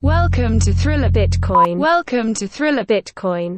Welcome to Thriller Bitcoin. Welcome to Thriller Bitcoin.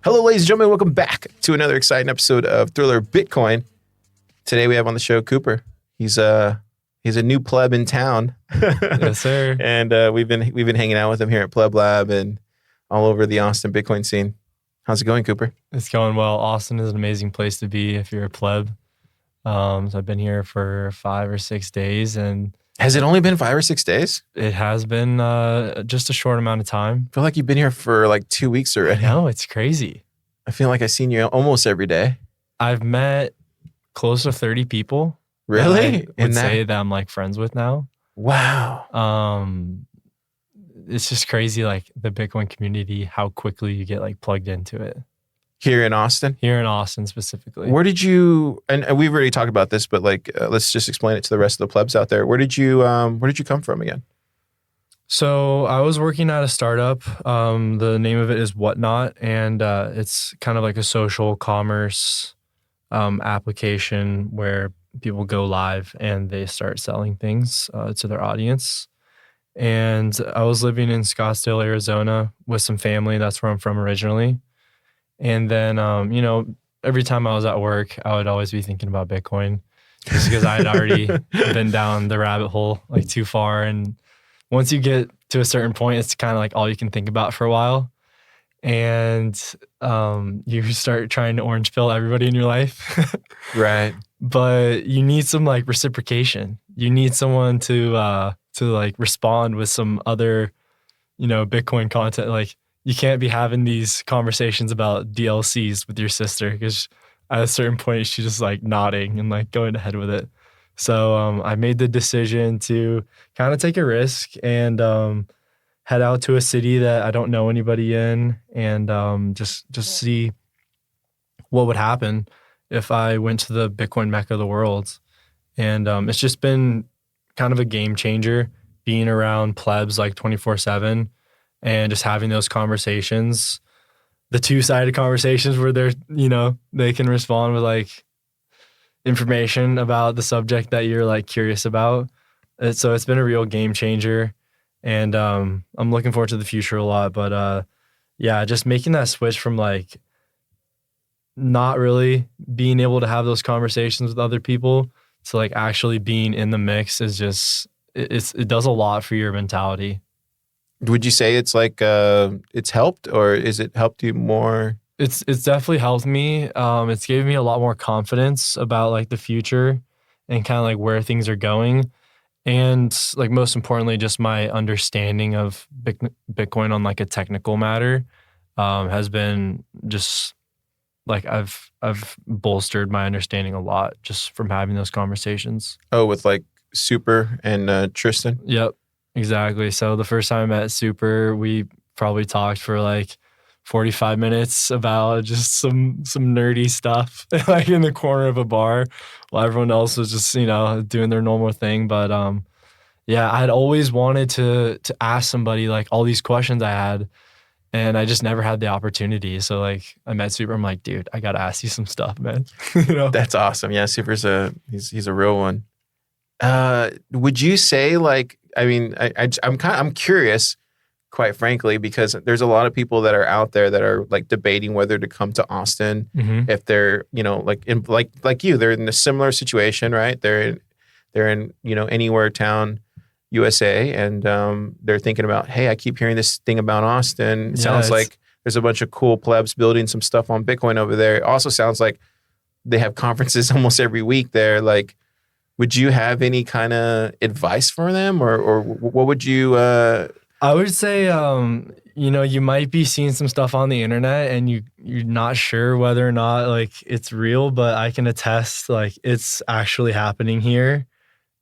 Hello, ladies and gentlemen. Welcome back to another exciting episode of Thriller Bitcoin. Today we have on the show Cooper. He's a new pleb in town. Yes, sir. And we've been hanging out with him here at Pleb Lab and all over the Austin Bitcoin scene. How's it going, Cooper? It's going well. Austin is an amazing place to be if you're a pleb. So I've been here for 5 or 6 days, and Has it only been 5 or 6 days? it has been just a short amount of time. I feel like you've been here for like 2 weeks already. No, it's crazy. I feel like I've seen you almost every day. I've met close to 30 people. Really? That I would say that I'm like friends with now. Wow. It's just crazy, like the Bitcoin community, how quickly you get like plugged into it. Here in Austin? Here in Austin specifically. Where did you, and we've already talked about this, but like, let's just explain it to the rest of the plebs out there. Where did you come from again? So I was working at a startup. The name of it is Whatnot, and it's kind of like a social commerce application where people go live and they start selling things to their audience. And I was living in Scottsdale, Arizona with some family. That's where I'm from originally. And then, every time I was at work, I would always be thinking about Bitcoin just because I had already been down the rabbit hole like too far. And once you get to a certain point, it's kind of like all you can think about for a while. And you start trying to orange pill everybody in your life. Right. But you need some like reciprocation. You need someone to like respond with some other, Bitcoin content. Like you can't be having these conversations about DLCs with your sister because at a certain point she's just like nodding and like going ahead with it. So I made the decision to kind of take a risk and head out to a city that I don't know anybody in and just see what would happen if I went to the Bitcoin Mecca of the world. And it's just been kind of a game changer being around plebs like 24/7 and just having those conversations, the two-sided conversations where they're, they can respond with like information about the subject that you're like curious about. So it's been a real game changer, and I'm looking forward to the future a lot. But just making that switch from like not really being able to have those conversations with other people to like actually being in the mix is just it does a lot for your mentality. Would you say it's like it's helped, or is it helped you more? It's definitely helped me. It's given me a lot more confidence about like the future and kind of like where things are going. And like most importantly, just my understanding of Bitcoin on like a technical matter has been just like I've bolstered my understanding a lot just from having those conversations. Oh, with like Super and Tristan? Yep, exactly. So the first time I met Super, we probably talked for like 45 minutes about just some nerdy stuff like in the corner of a bar while everyone else was just, doing their normal thing. But yeah, I had always wanted to ask somebody like all these questions I had, and I just never had the opportunity. So like I met Super. I'm like, dude, I gotta ask you some stuff, man. That's awesome. Yeah, Super's he's a real one. Would you say like, I mean, I'm curious, quite frankly, because there's a lot of people that are out there that are like debating whether to come to Austin if they're, like you, they're in a similar situation, right? They're in anywhere town, USA, and they're thinking about, hey, I keep hearing this thing about Austin. It sounds like there's a bunch of cool plebs building some stuff on Bitcoin over there. It also sounds like they have conferences almost every week there. Like, would you have any kind of advice for them, or what would you? I would say, you might be seeing some stuff on the internet, and you're not sure whether or not like it's real, but I can attest like it's actually happening here.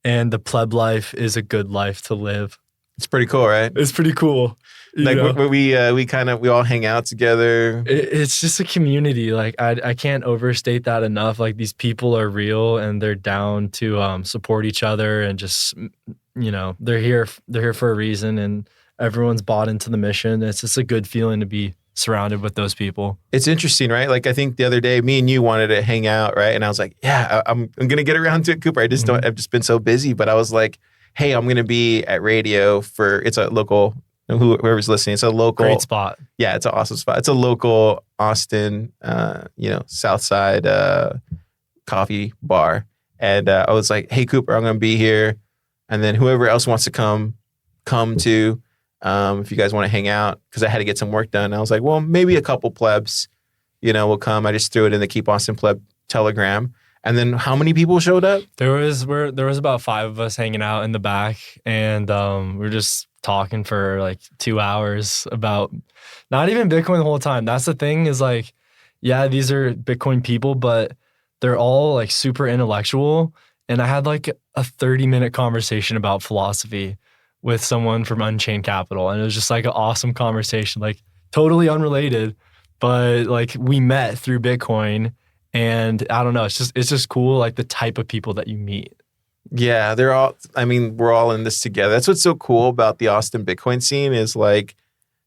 And the pleb life is a good life to live. It's pretty cool, right? It's pretty cool. Like we all hang out together. It's just a community. Like I can't overstate that enough. Like these people are real and they're down to support each other, and just they're here for a reason, and everyone's bought into the mission. It's just a good feeling to be surrounded with those people. It's interesting, right? Like I think the other day, me and you wanted to hang out, right? And I was like, yeah, I'm gonna get around to it, Cooper. I've just been so busy. But I was like, hey, I'm gonna be at radio it's a local, whoever's listening, it's a local great spot. Yeah, it's an awesome spot. It's a local Austin, South Side coffee bar. And I was like, hey, Cooper, I'm gonna be here. And then whoever else wants to come to. If you guys want to hang out, because I had to get some work done. I was like, well, maybe a couple plebs, will come. I just threw it in the Keep Austin Pleb Telegram. And then how many people showed up? There was about 5 of us hanging out in the back, and we were just talking for like 2 hours about not even Bitcoin the whole time. That's the thing is like, yeah, these are Bitcoin people, but they're all like super intellectual. And I had like a 30-minute conversation about philosophy with someone from Unchained Capital. And it was just like an awesome conversation, like totally unrelated, but like we met through Bitcoin, and I don't know, it's just cool, like the type of people that you meet. Yeah, we're all in this together. That's what's so cool about the Austin Bitcoin scene is like,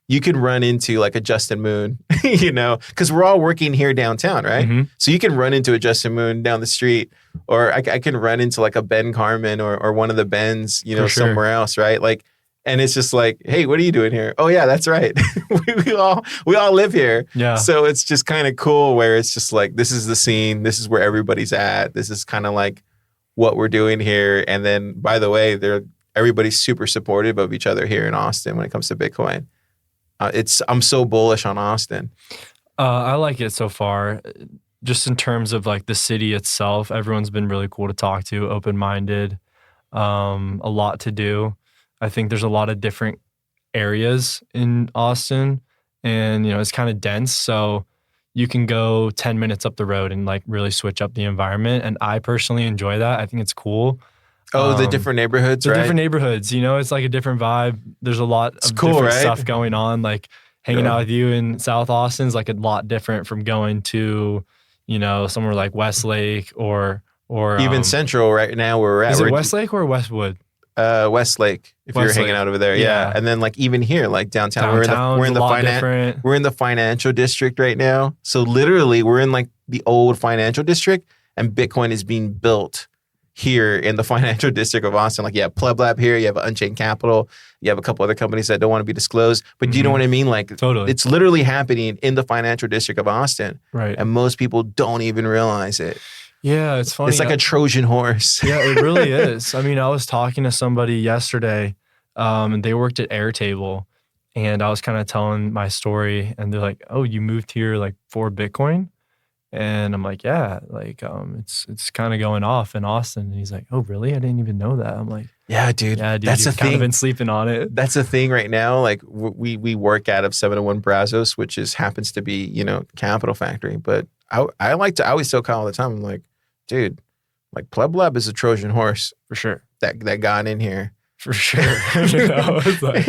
you can run into like a Justin Moon, because we're all working here downtown, right? Mm-hmm. So you can run into a Justin Moon down the street, or I can run into like a Ben Carmen or one of the Bens, somewhere else, right? Like, and it's just like, hey, what are you doing here? Oh yeah, that's right. we all live here. Yeah. So it's just kind of cool where it's just like, this is the scene. This is where everybody's at. This is kind of like what we're doing here. And then, by the way, everybody's super supportive of each other here in Austin when it comes to Bitcoin. I'm so bullish on Austin. I like it so far. Just in terms of like the city itself, everyone's been really cool to talk to, open-minded, a lot to do. I think there's a lot of different areas in Austin, and it's kind of dense. So you can go 10 minutes up the road and like really switch up the environment. And I personally enjoy that. I think it's cool. Oh, the different neighborhoods, right? The different neighborhoods, it's like a different vibe. There's a lot of different stuff going on. Like hanging out with you in South Austin is like a lot different from going to, somewhere like Westlake or even Central right now where we're at. Is it Westlake or Westwood? Westlake, if you're hanging out over there. Yeah. And then like even here, like downtown we're in the financial district right now. So literally we're in like the old financial district, and Bitcoin is being built here in the financial district of Austin. Like you have Pleb Lab here, you have Unchained Capital, you have a couple other companies that don't want to be disclosed, but do you know what I mean? Like totally. It's literally happening in the financial district of Austin. Right. And most people don't even realize it. Yeah, it's funny. It's like a Trojan horse. Yeah, it really is. I mean, I was talking to somebody yesterday, and they worked at Airtable, and I was kind of telling my story, and they're like, "Oh, you moved here like for Bitcoin?" And I'm like, "Yeah, like it's kind of going off in Austin." And he's like, "Oh, really? I didn't even know that." I'm like, Yeah, dude. That's the thing. Kind of been sleeping on it. That's the thing right now. Like we work out of 701 Brazos, which happens to be Capital Factory. But I always tell Kyle all the time, I'm like, dude, like Pleb Lab is a Trojan horse for sure. That got in here. For sure. It's like,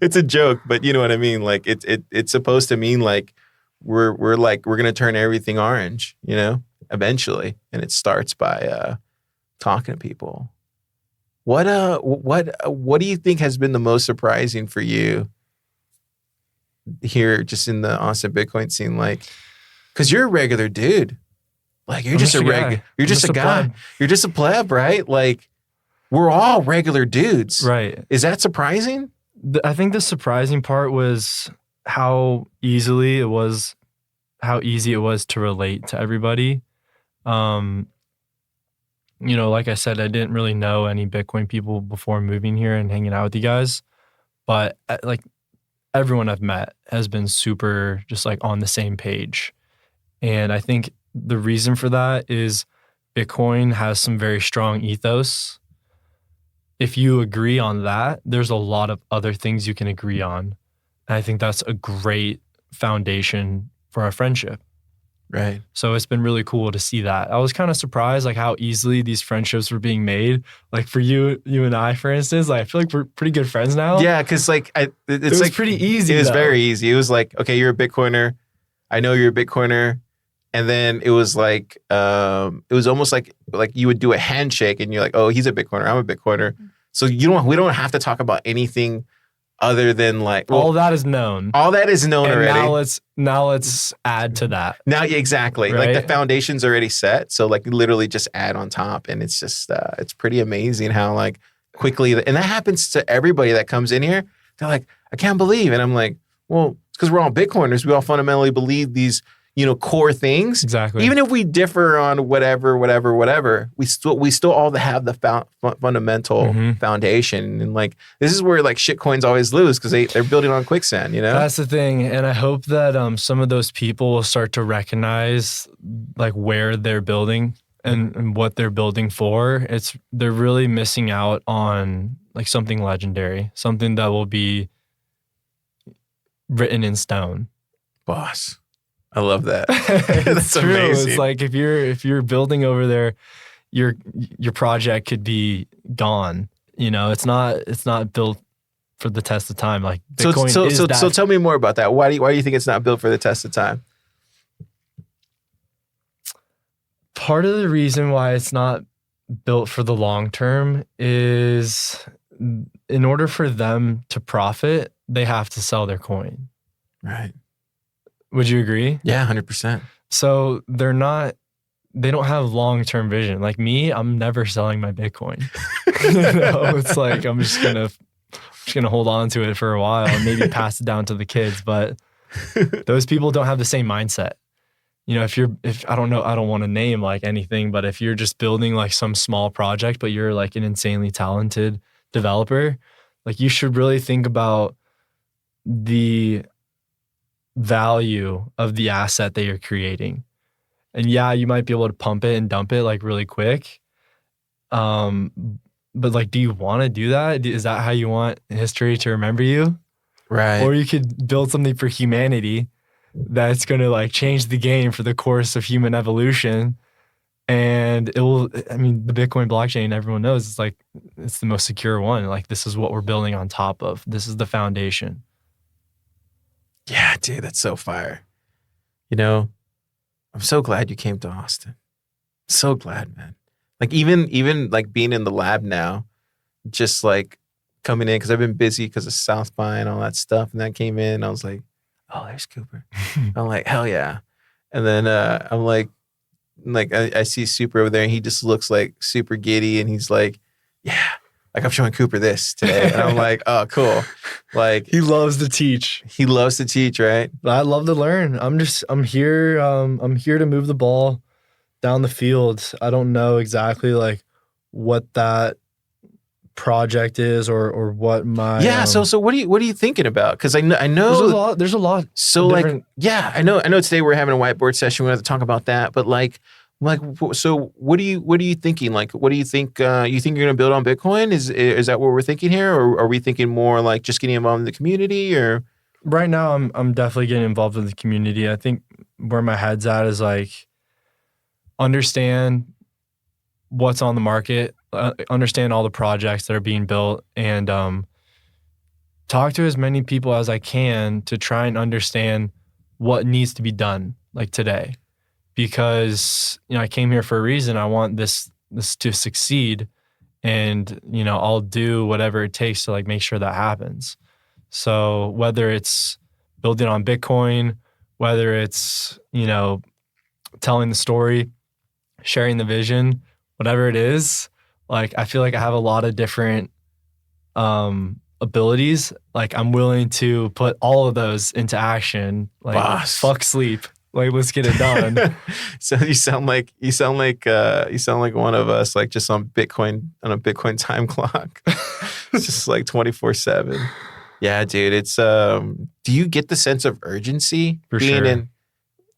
it's a joke, but you know what I mean? Like it's supposed to mean like we're going to turn everything orange, eventually. And it starts by talking to people. What do you think has been the most surprising for you here just in the Austin Bitcoin scene? Like, cause you're a regular dude. Like you're just a guy. You're just a guy. Pleb. You're just a pleb, right? Like we're all regular dudes. Right. Is that surprising? I think the surprising part was how easy it was to relate to everybody. Like I said, I didn't really know any Bitcoin people before moving here and hanging out with you guys, but like everyone I've met has been super just like on the same page. And I think the reason for that is Bitcoin has some very strong ethos. If you agree on that, there's a lot of other things you can agree on. And I think that's a great foundation for our friendship. Right. So it's been really cool to see that. I was kind of surprised like how easily these friendships were being made. Like for you and I, for instance, like I feel like we're pretty good friends now. Yeah, because like it was like pretty easy. It was very easy. It was like, okay, you're a Bitcoiner. I know you're a Bitcoiner. And then it was like it was almost like you would do a handshake and you're like, oh, he's a Bitcoiner, I'm a Bitcoiner. So we don't have to talk about anything other than like all that is known. All that is known and already. Now let's add to that. Now, yeah, exactly. Right? Like the foundation's already set. So like literally just add on top. And it's just it's pretty amazing how like quickly and that happens to everybody that comes in here. They're like, I can't believe. And I'm like, well, it's because we're all Bitcoiners. We all fundamentally believe these core things. Exactly. Even if we differ on whatever, we still all have the fundamental foundation. And like, this is where like shitcoins always lose because they're building on quicksand, That's the thing. And I hope that some of those people will start to recognize like where they're building and what they're building for. They're really missing out on like something legendary, something that will be written in stone. Boss. I love that. That's true. Amazing. It's like if you're building over there, your project could be gone. It's not built for the test of time. Like Bitcoin so tell me more about that. Why do you think it's not built for the test of time? Part of the reason why it's not built for the long term is in order for them to profit, they have to sell their coin. Right. Would you agree? Yeah, 100%. So they don't have long-term vision. Like me, I'm never selling my Bitcoin. It's like I'm just gonna hold on to it for a while and maybe pass it down to the kids. But those people don't have the same mindset. If I don't know, I don't want to name like anything, but if you're just building like some small project, but you're like an insanely talented developer, like you should really think about the value of the asset that you're creating. And yeah, you might be able to pump it and dump it like really quick. But like, do you want to do that? Is that how you want history to remember you? Right. Or you could build something for humanity that's going to like change the game for the course of human evolution. And the Bitcoin blockchain, everyone knows it's the most secure one. Like this is what we're building on top of. This is the foundation. Yeah, dude, that's so fire. I'm so glad you came to Austin. So glad, man. Like even like being in the lab now, just like coming in because I've been busy because of South by and all that stuff. And then I came in, I was like, oh, there's Cooper. I'm like, hell yeah. And then I'm like I see Super over there and he just looks like super giddy and he's like, yeah. Like I'm showing Cooper this today. And I'm like, oh, cool. Like he loves to teach. He loves to teach, right? I love to learn. I'm here to move the ball down the field. I don't know exactly like what that project is or what my so what are you thinking about? Because I know there's a lot. So like I know today we're having a whiteboard session. We have to talk about that, but so what are you thinking? Like, what do you think? You think you're going to build on Bitcoin? Is that what we're thinking here, or are we thinking more like just getting involved in the community? Or right now, I'm definitely getting involved in the community. I think where my head's at is like understand what's on the market, understand all the projects that are being built, and talk to as many people as I can to try and understand what needs to be done like today. Because, I came here for a reason. I want this to succeed, and, I'll do whatever it takes to like make sure that happens. So whether it's building on Bitcoin, whether it's, telling the story, sharing the vision, whatever it is, like I feel like I have a lot of different abilities. Like I'm willing to put all of those into action. Like Boss. Fuck sleep. Like let's get it done. So you sound like one of us, like just on a Bitcoin time clock. It's just like 24/7. Yeah, dude. It's do you get the sense of urgency For being sure.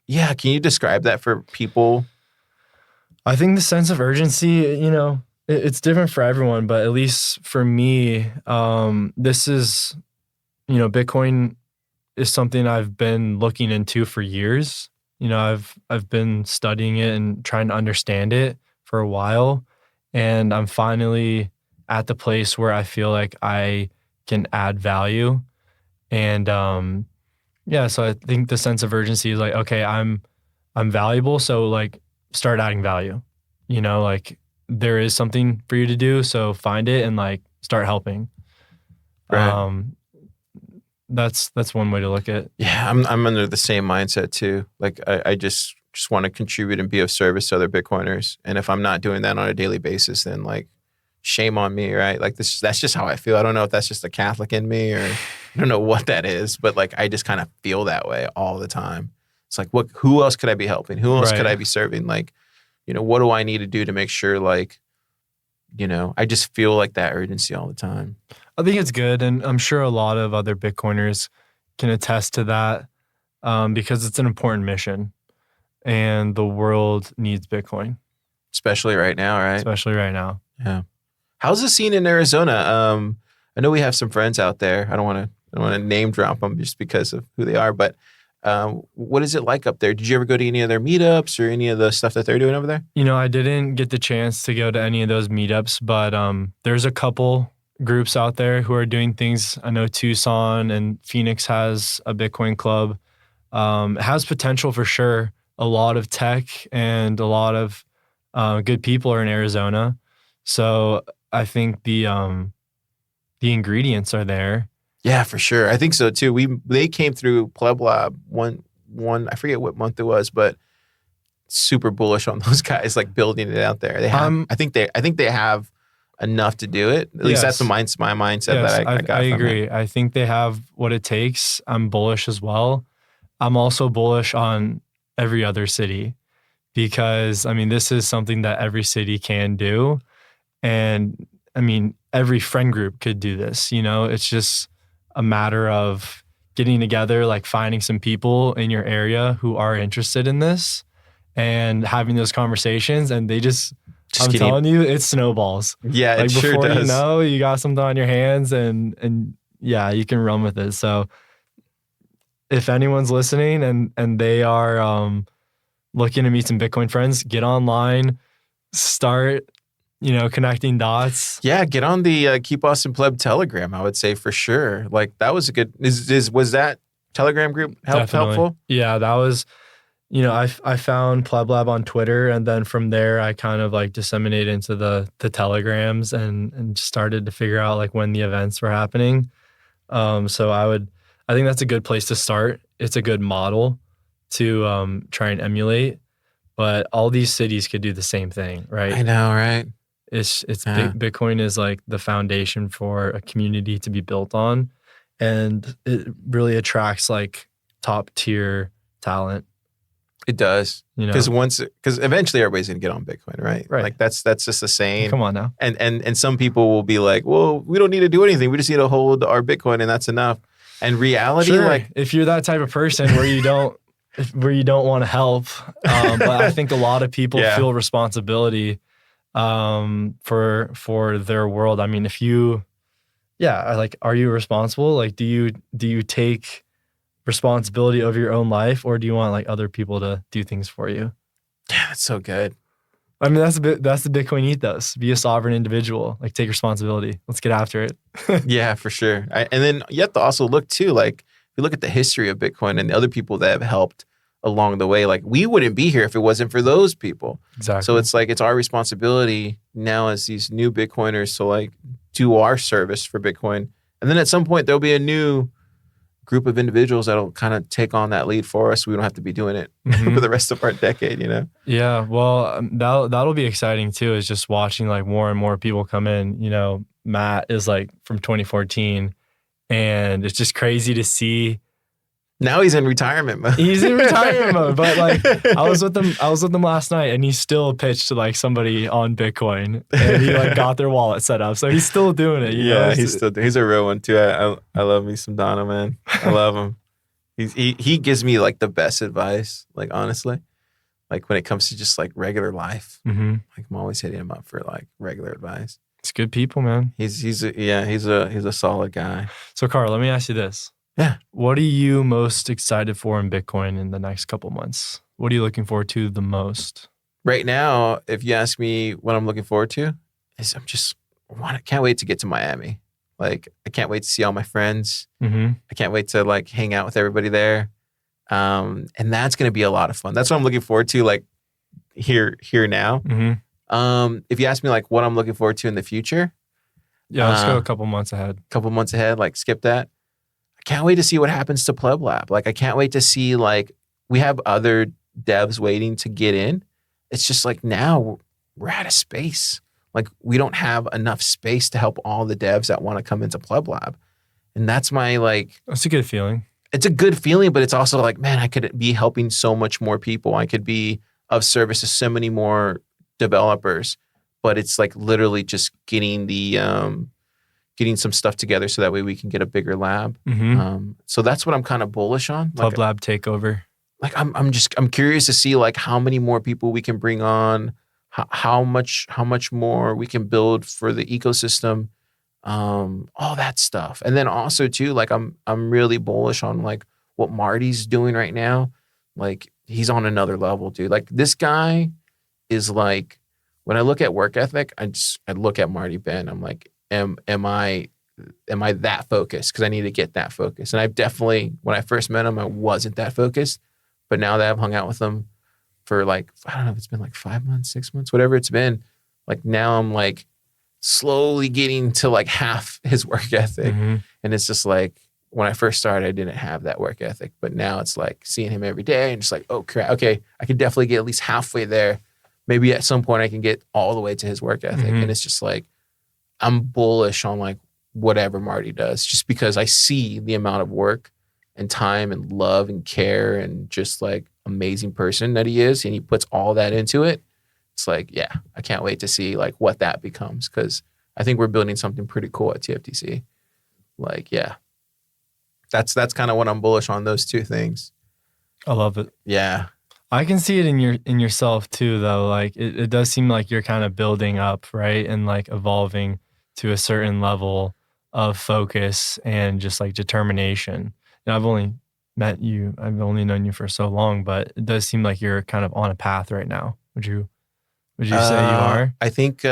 Yeah, can you describe that for people? I think the sense of urgency, it's different for everyone, but at least for me, this is, Bitcoin is something I've been looking into for years. I've been studying it and trying to understand it for a while, and I'm finally at the place where I feel like I can add value. And so I think the sense of urgency is like, okay, I'm valuable, so like start adding value. Like there is something for you to do, so find it and like start helping. Right. That's one way to look at it. Yeah, I'm under the same mindset too. Like I just want to contribute and be of service to other Bitcoiners. And if I'm not doing that on a daily basis, then like shame on me, right? Like that's just how I feel. I don't know if that's just a Catholic in me, or I don't know what that is, but like I just kind of feel that way all the time. It's like, who else could I be helping? Who else could I be serving? Like, what do I need to do to make sure like, I just feel like that urgency all the time. I think it's good, and I'm sure a lot of other Bitcoiners can attest to that, because it's an important mission, and the world needs Bitcoin. Especially right now, right? Especially right now. Yeah. How's the scene in Arizona? I know we have some friends out there. I don't want to name drop them just because of who they are, but what is it like up there? Did you ever go to any of their meetups or any of the stuff that they're doing over there? I didn't get the chance to go to any of those meetups, but there's a couple groups out there who are doing things. I know Tucson and Phoenix has a Bitcoin club. It has potential for sure. A lot of tech and a lot of good people are in Arizona. So I think the ingredients are there. Yeah, for sure. I think so too. They came through Pleb Lab one I forget what month it was, but super bullish on those guys like building it out there. They have I think they have enough to do it. At least that's my mindset that I got. I from agree. it. I think they have what it takes. I'm bullish as well. I'm also bullish on every other city, because this is something that every city can do. And every friend group could do this. It's just a matter of getting together, like finding some people in your area who are interested in this and having those conversations, and they I'm telling you, it snowballs. Yeah, like it sure before does. you got something on your hands, and yeah, you can run with it. So if anyone's listening and they are looking to meet some Bitcoin friends, get online, start connecting dots. Yeah, get on the Keep Austin Pleb Telegram, I would say for sure. Like that was a good, was that Telegram group helpful? Yeah, that was, I found Pleb Lab on Twitter, and then from there I kind of like disseminated into the Telegrams and started to figure out like when the events were happening. So I think that's a good place to start. It's a good model to try and emulate, but all these cities could do the same thing, right? I know, right? Bitcoin is like the foundation for a community to be built on, and it really attracts like top tier talent. It does, because eventually everybody's gonna get on Bitcoin, right? Right. Like that's just the saying. Come on now. And some people will be like, well, we don't need to do anything. We just need to hold our Bitcoin, and that's enough. And reality, sure, like if you're that type of person where you don't want to help, but I think a lot of people feel responsibility for their world. If you, are you responsible? Like, do you take responsibility over your own life, or do you want like other people to do things for you? Yeah, that's so good. I mean, that's the Bitcoin ethos. Be a sovereign individual. Like, take responsibility. Let's get after it. Yeah, for sure. And then you have to also look too, like if you look at the history of Bitcoin and the other people that have helped along the way, like we wouldn't be here if it wasn't for those people. Exactly. So it's like it's our responsibility now as these new Bitcoiners to like do our service for Bitcoin. And then at some point there'll be a new group of individuals that'll kind of take on that lead for us. So we don't have to be doing it for the rest of our decade, you know? Yeah. Well, that'll be exciting too, is just watching like more and more people come in. You know, Matt is like from 2014, and it's just crazy to see. Now he's in retirement mode. He's in retirement mode, but like I was with him last night, and he still pitched to like somebody on Bitcoin, and he like got their wallet set up, so he's still doing it. You know? He's a real one too. I love me some Donna, man. I love him. He gives me like the best advice. Like honestly, like when it comes to just like regular life, like I'm always hitting him up for like regular advice. It's good people, man. He's a solid guy. So Carl, let me ask you this. Yeah. What are you most excited for in Bitcoin in the next couple months? What are you looking forward to the most? Right now, if you ask me what I'm looking forward to, is can't wait to get to Miami. Like, I can't wait to see all my friends. I can't wait to like hang out with everybody there. And that's going to be a lot of fun. That's what I'm looking forward to, like here now. If you ask me like what I'm looking forward to in the future. Yeah, let's go a couple months ahead. Like skip that. Can't wait to see what happens to Pleb Lab. Like, I can't wait to see, like, we have other devs waiting to get in. It's just like now we're out of space. Like, we don't have enough space to help all the devs that want to come into Pleb Lab. And that's my, like... That's a good feeling. It's a good feeling, but it's also like, man, I could be helping so much more people. I could be of service to so many more developers. But it's like literally just getting getting some stuff together so that way we can get a bigger lab. So that's what I'm kind of bullish on. Pleb Lab takeover. Like I'm curious to see like how many more people we can bring on, how much more we can build for the ecosystem, all that stuff. And then also too, like I'm really bullish on like what Marty's doing right now. Like he's on another level, dude. Like this guy is like, when I look at work ethic, I look at Marty Ben. I'm like, am I that focused? Because I need to get that focused. And I've definitely, when I first met him, I wasn't that focused. But now that I've hung out with him for like, I don't know if it's been like 5 months, 6 months, whatever it's been. Like now I'm like slowly getting to like half his work ethic. And it's just like, when I first started, I didn't have that work ethic. But now it's like seeing him every day and just like, oh crap, okay, I can definitely get at least halfway there. Maybe at some point I can get all the way to his work ethic. And it's just like, I'm bullish on like whatever Marty does, just because I see the amount of work and time and love and care and just like amazing person that he is. And he puts all that into it. It's like, yeah, I can't wait to see like what that becomes. Cause I think we're building something pretty cool at TFTC. Like, yeah, that's kind of what I'm bullish on, those two things. I love it. Yeah. I can see it in yourself too, though. Like it does seem like you're kind of building up, right? And like evolving to a certain level of focus and just like determination. And I've only known you for so long, but it does seem like you're kind of on a path right now. Would you say you are? I think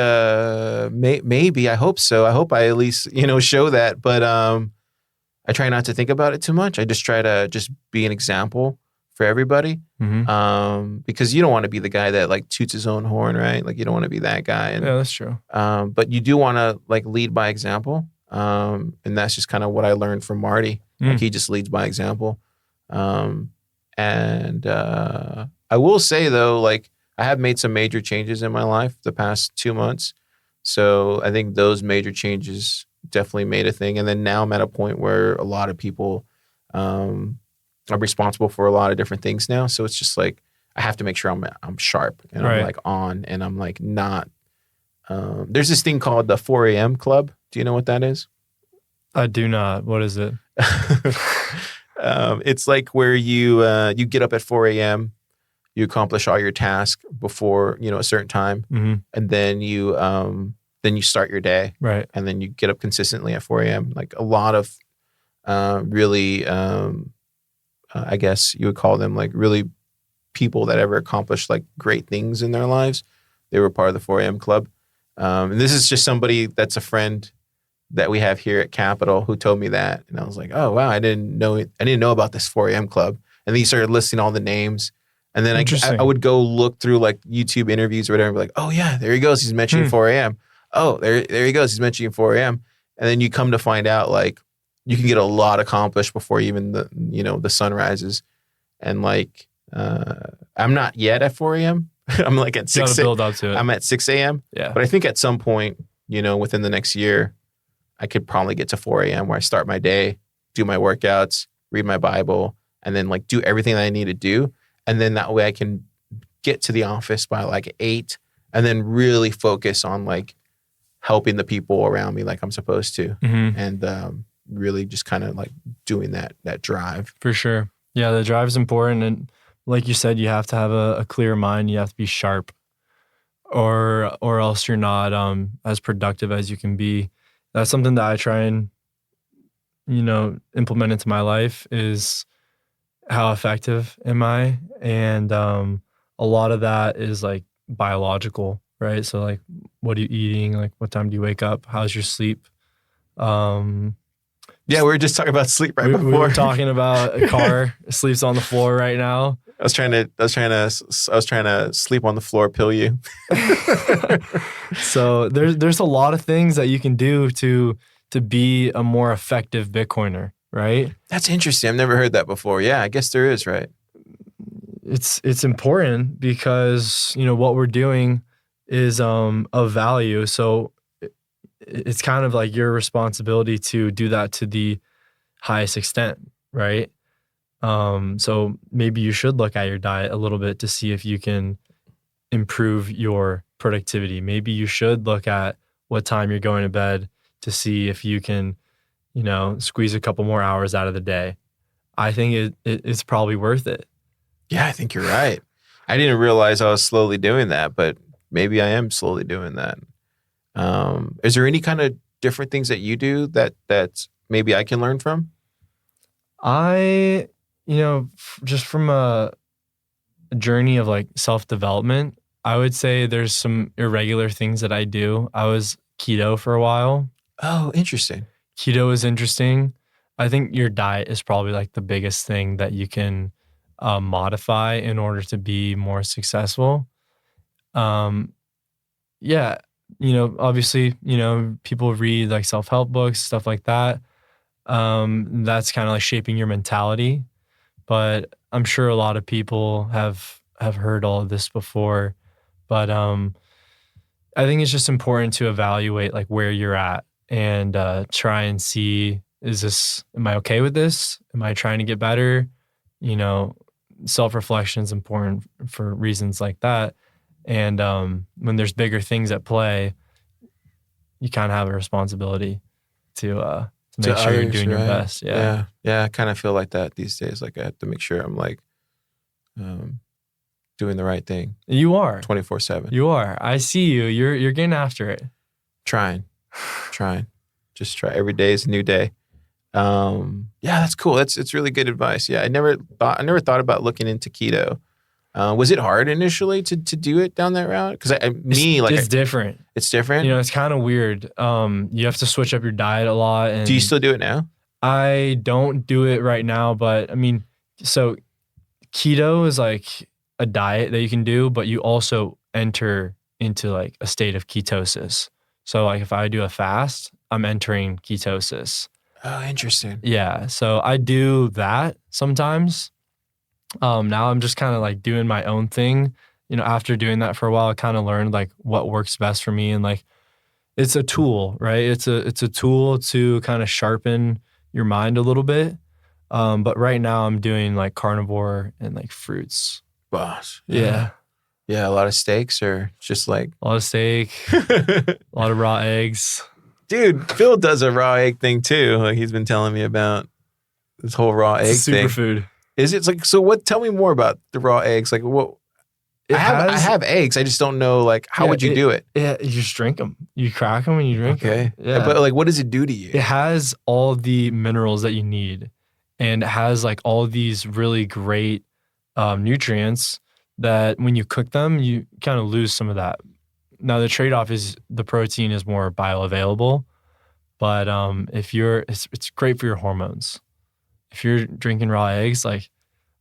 maybe. I hope so. I hope I at least, show that. But I try not to think about it too much. I just try to just be an example for everybody. Because you don't want to be the guy that like toots his own horn, right? Like you don't want to be that guy. And, yeah, that's true. But you do want to like lead by example. And that's just kind of what I learned from Marty. Like he just leads by example. And I will say though, like I have made some major changes in my life the past 2 months. So I think those major changes definitely made a thing. And then now I'm at a point where a lot of people I'm responsible for a lot of different things now. So it's just like, I have to make sure I'm sharp and I'm like on and I'm like not, there's this thing called the 4 a.m. club. Do you know what that is? I do not. What is it? It's like where you get up at 4 a.m., you accomplish all your tasks before, a certain time. And then you start your day. Right. And then you get up consistently at 4 a.m. Like a lot of really, I guess you would call them like really people that ever accomplished like great things in their lives. They were part of the 4 a.m. club. And this is just somebody that's a friend that we have here at Capitol who told me that. And I was like, oh, wow, I didn't know about this 4 a.m. club. And then he started listing all the names. And then I would go look through like YouTube interviews or whatever and be like, oh, yeah, there he goes. He's mentioning 4 a.m. Oh, there he goes. He's mentioning 4 a.m. And then you come to find out like you can get a lot accomplished before even the sun rises. And like, I'm not yet at 4 a.m. I'm like at 6 build up to it. I'm at 6 a.m. Yeah. But I think at some point, within the next year, I could probably get to 4 a.m. where I start my day, do my workouts, read my Bible, and then like do everything that I need to do. And then that way I can get to the office by like 8 and then really focus on like helping the people around me like I'm supposed to. Mm-hmm. And really just kind of like doing that drive. For sure. Yeah, the drive is important. And like you said, you have to have a clear mind. You have to be sharp or else you're not as productive as you can be. That's something that I try and, implement into my life is how effective am I? And a lot of that is like biological, right? So like, what are you eating? Like, what time do you wake up? How's your sleep? Yeah, we were just talking about sleep before. We were talking about a car sleeps on the floor right now. I was trying to sleep on the floor, pill you. So there's a lot of things that you can do to be a more effective Bitcoiner, right? That's interesting. I've never heard that before. Yeah, I guess there is, right? It's important because what we're doing is of value. So it's kind of like your responsibility to do that to the highest extent, right? So maybe you should look at your diet a little bit to see if you can improve your productivity. Maybe you should look at what time you're going to bed to see if you can, squeeze a couple more hours out of the day. I think it's probably worth it. Yeah, I think you're right. I didn't realize I was slowly doing that, but maybe I am slowly doing that. Is there any kind of different things that you do that maybe I can learn from? Just from a journey of like self-development, I would say there's some irregular things that I do. I was keto for a while. Oh, interesting. Keto is interesting. I think your diet is probably like the biggest thing that you can modify in order to be more successful. Yeah. Obviously, people read like self-help books, stuff like that. That's kind of like shaping your mentality. But I'm sure a lot of people have heard all of this before. But I think it's just important to evaluate like where you're at and try and see, am I okay with this? Am I trying to get better? Self-reflection is important for reasons like that. And when there's bigger things at play, you kind of have a responsibility to make sure you're doing your best. Yeah. I kind of feel like that these days. Like I have to make sure I'm like doing the right thing. You are 24/7. You are. I see you. You're getting after it. Trying. Just try. Every day is a new day. Yeah, that's cool. It's really good advice. Yeah, I never thought about looking into keto. Was it hard initially to do it down that route? Because it's different. It's different. It's kind of weird. You have to switch up your diet a lot. And do you still do it now? I don't do it right now, but so keto is like a diet that you can do, but you also enter into like a state of ketosis. So like if I do a fast, I'm entering ketosis. Oh, interesting. Yeah. So I do that sometimes. Now I'm just kind of like doing my own thing. After doing that for a while, I kind of learned like what works best for me. And like, it's a tool, right? It's a tool to kind of sharpen your mind a little bit. But right now I'm doing like carnivore and like fruits. Boss. Yeah. Yeah. A lot of steaks or just like. A lot of steak, a lot of raw eggs. Dude, Phil does a raw egg thing too. Like he's been telling me about this whole raw egg thing. Superfood. Is it like, so what, tell me more about the raw eggs. Like what, I have eggs. I just don't know, like, how would you do it? Yeah, you just drink them. You crack them and you drink them. Okay. Yeah. But like, what does it do to you? It has all the minerals that you need. And it has like all these really great nutrients that when you cook them, you kind of lose some of that now the trade-off is the protein is more bioavailable, but it's great for your hormones. If you're drinking raw eggs, like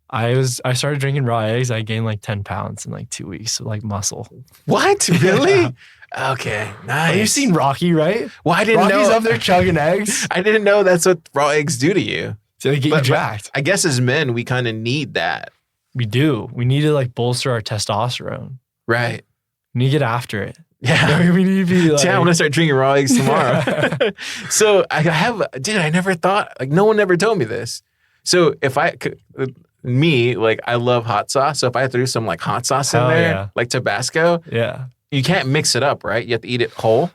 I started drinking raw eggs, I gained like 10 pounds in like 2 weeks, so like muscle. What? Really? Okay, nice. Well, you've seen Rocky, right? Well, I didn't Rocky's know. up there chugging eggs. I didn't know that's what raw eggs do to you. So they get you jacked. I guess as men, we kind of need that. We do. We need to like bolster our testosterone. Right. We need to get after it. Yeah. We need to be like... Yeah, I'm going to start drinking raw eggs tomorrow. So I never thought, like no one ever told me this. So if I love hot sauce. So if I threw some like hot sauce in there, like Tabasco, you can't mix it up, right? You have to eat it whole.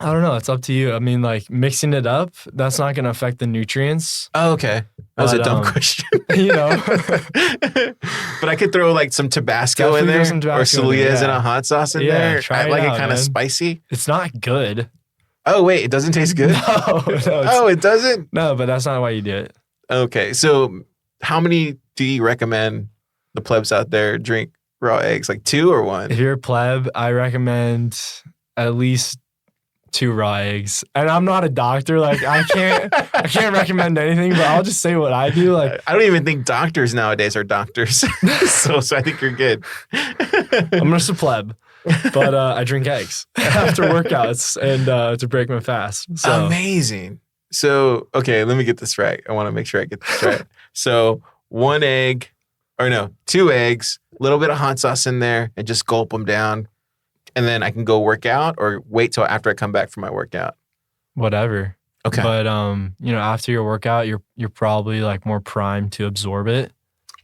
I don't know. It's up to you. I mean, like mixing it up, that's not going to affect the nutrients. Oh, okay. That was a dumb question. You know. But I could throw like some Tabasco in there or Salinas and a hot sauce in there. Try I like it it kind of spicy. It's not good. Oh, wait. It doesn't taste good? No, it doesn't? No, but that's not why you do it. Okay. So how many do you recommend the plebs out there drink raw eggs? Like 2 or 1? If you're a pleb, I recommend at least 2 raw eggs. And I'm not a doctor. Like I can't recommend anything, but I'll just say what I do. Like I don't even think doctors nowadays are doctors. so I think you're good. I'm just a pleb. But I drink eggs after workouts and to break my fast. So. Amazing. So, okay, let me get this right. I want to make sure I get this right. So 2 eggs, a little bit of hot sauce in there, and just gulp them down. And then I can go work out or wait till after I come back from my workout. Whatever. Okay. But after your workout, you're probably like more primed to absorb it.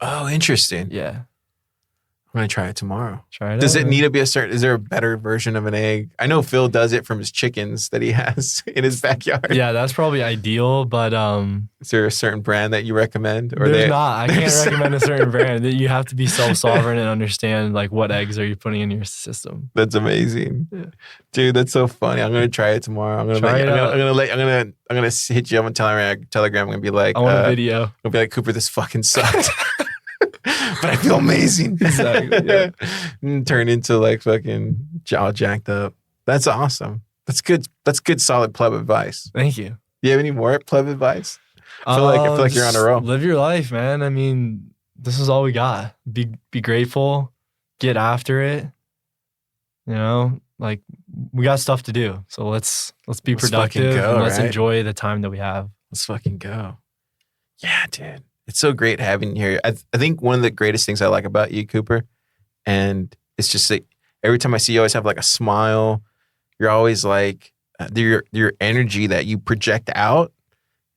Oh, interesting. Yeah. I'm going to try it tomorrow. Does it need to be is there a better version of an egg? I know Phil does it from his chickens that he has in his backyard. Yeah, that's probably ideal, but is there a certain brand that you recommend? Or there's not. I can't recommend a certain brand. You have to be self-sovereign and understand like what eggs are you putting in your system. That's amazing. Yeah. Dude, that's so funny. I'm going to try it tomorrow. I'm going to hit you up on Telegram. I'm going to be like, I want a video. I'm going to be like, Cooper, this fucking sucked. But I feel amazing. Exactly. Yeah. Turn into like fucking jaw jacked up. That's awesome. That's good. That's good, solid pleb advice. Thank you. You have any more pleb advice? I feel like you're on a roll. Live your life, man. I mean, this is all we got. Be grateful. Get after it. You know, like we got stuff to do. So let's be productive and let's enjoy the time that we have. Let's fucking go. Yeah, dude. It's so great having you here. I think one of the greatest things I like about you, Cooper, and it's just like every time I see you, always have like a smile. You're always like your energy that you project out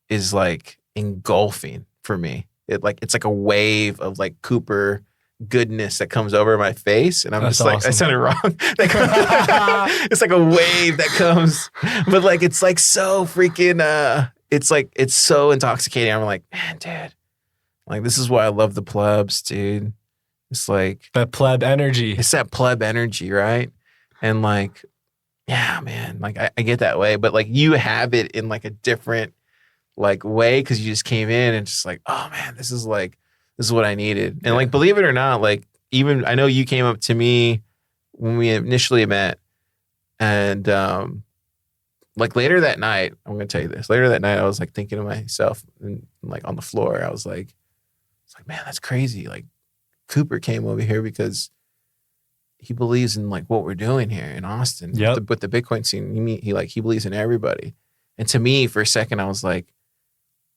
is like engulfing for me. It's like a wave of like Cooper goodness that comes over my face, and I'm That's just like awesome. I sounded wrong. It's like a wave that comes, but like it's like so freaking. It's so intoxicating. I'm like, man, dude. Like, this is why I love the plebs, dude. It's like... that pleb energy. It's that pleb energy, right? And like, yeah, man. Like, I get that way. But like, you have it in like a different like way because you just came in and just like, oh, man, this is what I needed. And like, believe it or not, like, even... I know you came up to me when we initially met. And like, later that night, I'm going to tell you this. Later that night, I was like thinking to myself and like on the floor, I was like, man, that's crazy. Like Cooper came over here because he believes in like what we're doing here in Austin with the Bitcoin scene. He believes in everybody. And to me, for a second, I was like,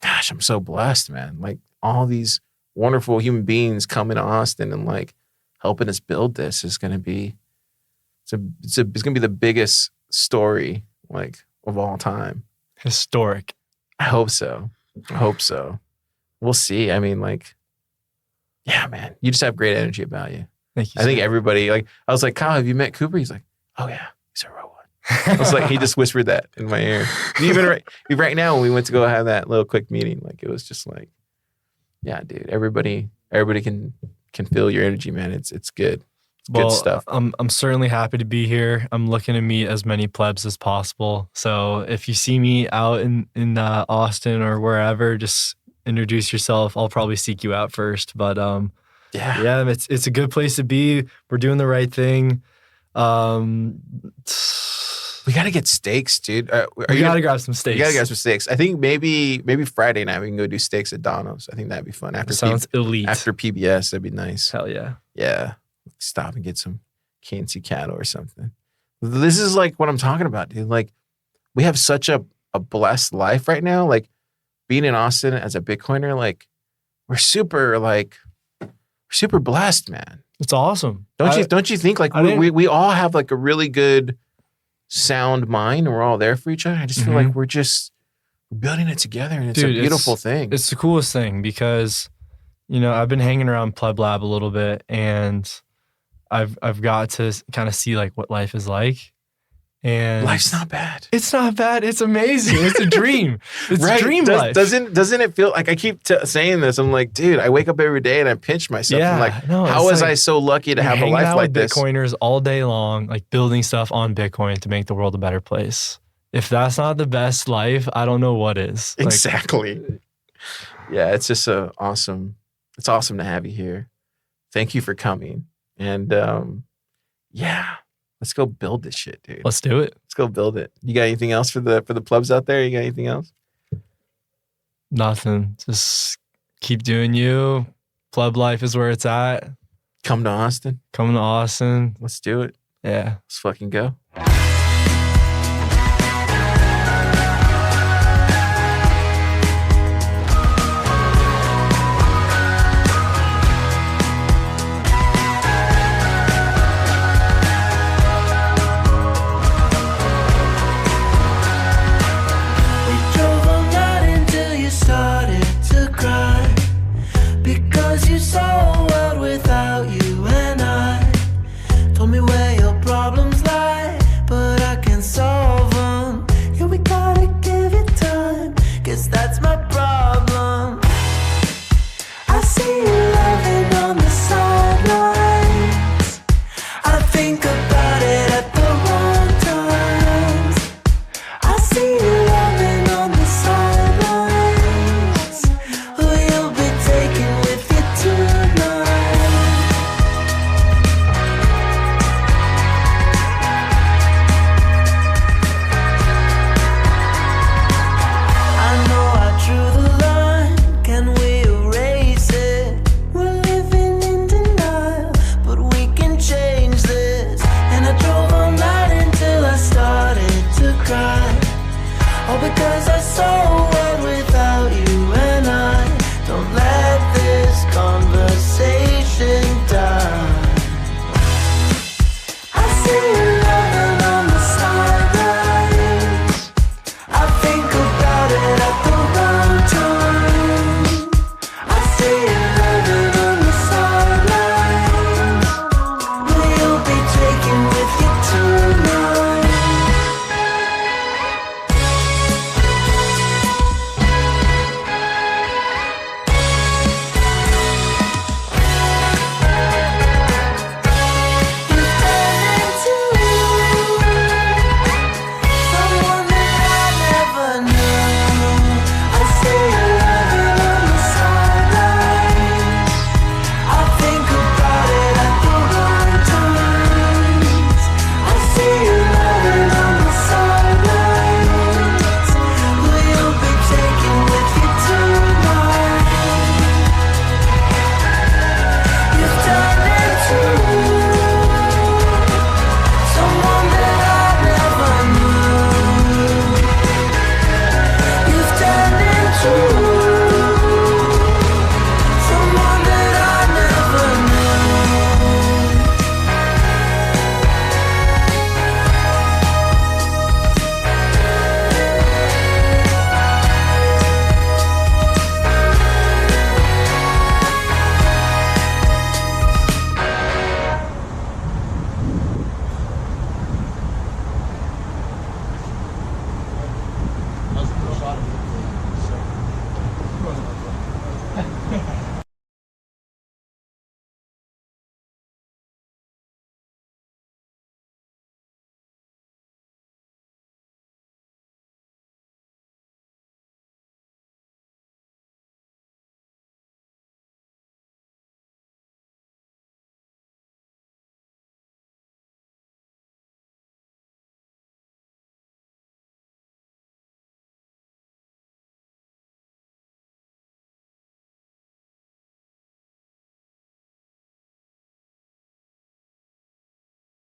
gosh, I'm so blessed, man. Like all these wonderful human beings coming to Austin and like helping us build this is going to be, it's going to be the biggest story like of all time. Historic. I hope so. We'll see. I mean, like, yeah, man, you just have great energy about you. Thank you. I think everybody, like, I was like, Kyle, have you met Cooper? He's like, oh yeah, he's a real one. I was like, he just whispered that in my ear. Even right now, when we went to go have that little quick meeting, like, it was just like, yeah, dude, everybody can feel your energy, man. It's good. It's good stuff. I'm certainly happy to be here. I'm looking to meet as many plebs as possible. So if you see me out in Austin or wherever, just introduce yourself. I'll probably seek you out first, but yeah, it's a good place to be. We're doing the right thing. Um, We got to get steaks, dude. we gotta grab some steaks. We got to get some steaks. I think maybe Friday night we can go do steaks at Donald's. I think that'd be fun. Sounds elite. After PBS, that'd be nice. Hell yeah. Yeah. Stop and get some KNC cattle or something. This is like what I'm talking about, dude. Like, we have such a blessed life right now. Like, being in Austin as a Bitcoiner, like, we're super blessed, man. It's awesome. Don't you think like we all have like a really good sound mind and we're all there for each other? I just feel like we're building it together and it's a beautiful thing. It's the coolest thing because, you know, I've been hanging around Pleb Lab a little bit and I've got to kind of see like what life is like. And life's not bad. It's not bad. It's amazing. It's a dream. It's right? a dream life. Doesn't it feel like I keep saying this? I'm like, dude, I wake up every day and I pinch myself. Yeah, I'm like, how was I so lucky to have a life like this? Bitcoiners all day long, like building stuff on Bitcoin to make the world a better place. If that's not the best life, I don't know what is. Exactly. Yeah, it's just awesome. It's awesome to have you here. Thank you for coming. And yeah. Let's go build this shit, dude. Let's do it. Let's go build it. You got anything else for the plebs out there? You got anything else? Nothing. Just keep doing you. Pleb life is where it's at. Come to Austin. Come to Austin. Let's do it. Yeah. Let's fucking go.